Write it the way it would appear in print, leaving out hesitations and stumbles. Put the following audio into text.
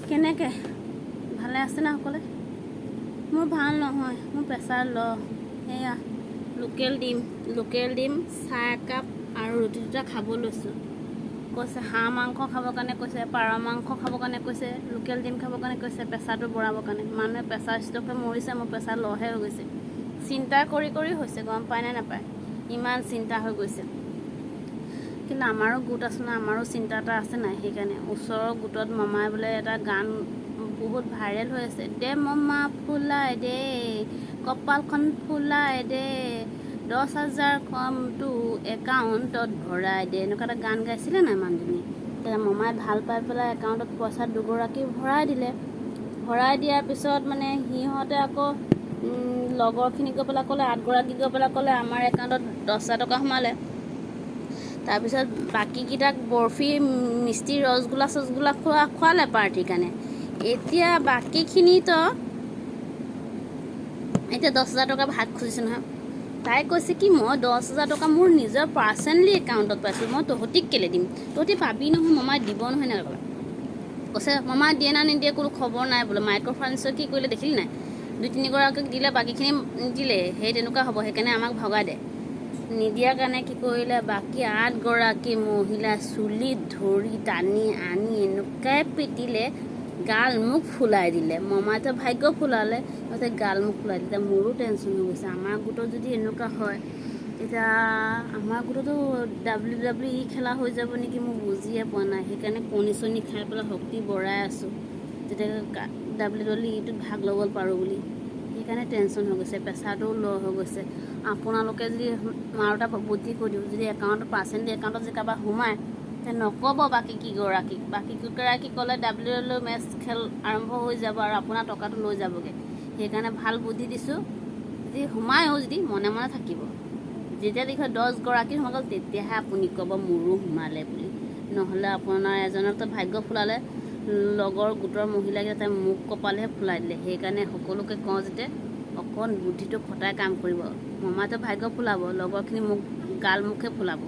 কেনেকৈ ভালে আছে না সকলে? মোৰ ভাল নহয়, মোৰ প্ৰেছাৰ ল'। সেয়া লোকেল ডিম চাহ একাপ আৰু ৰুটি দুটা খাব লৈছোঁ। কৈছে হাঁহ মাংস খাবৰ কাৰণে কৈছে, পাৰ মাংস খাবৰ কাৰণে কৈছে, লোকেল ডিম খাবৰ কাৰণে কৈছে, প্ৰেছাৰটো বঢ়াবৰ কাৰণে। মানুহে প্ৰেছাৰ ষ্ট্ৰ'ক হৈ মৰিছে, মোৰ প্ৰেছাৰ ল'হে হৈ গৈছে। চিন্তা কৰি হৈছে, গম পায় নে নাপায়? ইমান চিন্তা হৈ গৈছে। কিন্তু আমাৰো গোট আছে না, আমাৰো চিন্তা এটা আছে নাই? সেইকাৰণে ওচৰৰ গোটত মামাই বোলে এটা গান বহুত ভাইৰেল হৈ আছে, দে মামা ফুলাই দে, কপালখন ফুলাই দে, 10,000 কমটো একাউণ্টত ভৰাই দে, এনেকুৱা এটা গান গাইছিলে নাই মানুহজনী? তেতিয়া মামাই ভাল পাই পেলাই একাউণ্টত পইচা দুগৰাকী ভৰাই দিলে। ভৰাই দিয়াৰ পিছত মানে সিহঁতে আকৌ লগৰখিনি গৈ পেলাই ক'লে, 8গৰাকী গৈ পেলাই ক'লে আমাৰ একাউণ্টত 10,000 টকা সোমালে। তাৰপিছত বাকীকেইটাক বৰফি, মিষ্টি, ৰসগোল্লা খোৱালে পাৰ্টিৰ কাৰণে। এতিয়া বাকীখিনিতো এতিয়া 10,000 টকা ভাগ খুজিছে নহয়। তাই কৈছে কি, মই 10,000 টকা মোৰ নিজৰ পাৰ্চনেলি একাউণ্টত পাইছোঁ, মই তহঁতিক কেলৈ দিম? তহঁতি পাবি নহয়, মামাই দিব নহয় এনেকৈ ক'লে। কৈছে মামাই দিয়ে না নিদিয়ে কোনো খবৰ নাই বোলে। মাইক্ৰ' ফাইনেন্সৰ কি কৰিলে দেখিলি নাই? 2-3গৰাকীক দিলে, বাকীখিনি নিদিলে। সেই তেনেকুৱা হ'ব, সেইকাৰণে আমাক ভগাই দে। নিদিয়াৰ কাৰণে কি কৰিলে, বাকী 8গৰাকী মহিলা চুলিত ধৰি টানি আনি এনেকুৱাই পিটিলে, গাল মুখ ফুলাই দিলে। মামাইতো ভাগ্য ফুলালে, তাৰপিছত গাল মুখ ফুলাই দিলে। মোৰো টেনশ্যন হৈ গৈছে, আমাৰ গোটত যদি এনেকুৱা হয়, তেতিয়া আমাৰ গোটতো WWE খেলা হৈ যাব নেকি? মই বুজিয়ে পোৱা নাই। সেইকাৰণে কণী খাই পেলাই শক্তি বঢ়াই আছোঁ, যেতিয়া WWEটোত ভাগ ল'ব পাৰোঁ বুলি। সেইকাৰণে টেনশ্যন হৈ গৈছে, প্ৰেছাৰটোও ল' হৈ গৈছে। আপোনালোকে যদি মাৰোতা বুদ্ধি কৰি দিওঁ, যদি একাউণ্টত পাৰ্চনেলি একাউণ্টত যদি কাৰোবাৰ সোমায়, তে নক'ব বাকী কেইগৰাকী ক'লে WWE মেটচ খেল আৰম্ভ হৈ যাব আৰু আপোনাৰ টকাটো লৈ যাবগৈ। সেইকাৰণে ভাল বুদ্ধি দিছোঁ, যদি সোমায়ো যদি মনে মনে থাকিব। যেতিয়া দেখি 10গৰাকী সোমাই গ'ল, তেতিয়াহে আপুনি ক'ব মোৰো সোমালে বুলি। নহ'লে আপোনাৰ এজনকতো ভাগ্য ফুলালে, লগৰ গোটৰ মহিলাকেইটা তাই মুখ কপালহে ফুলাই দিলে। সেইকাৰণে সকলোকে কওঁ যাতে অকণ বুদ্ধিটো খটাই কাম কৰিব। মামাইতো ভাগ্য ফুলাব, লগৰখিনি গাল মুখে ফুলাব।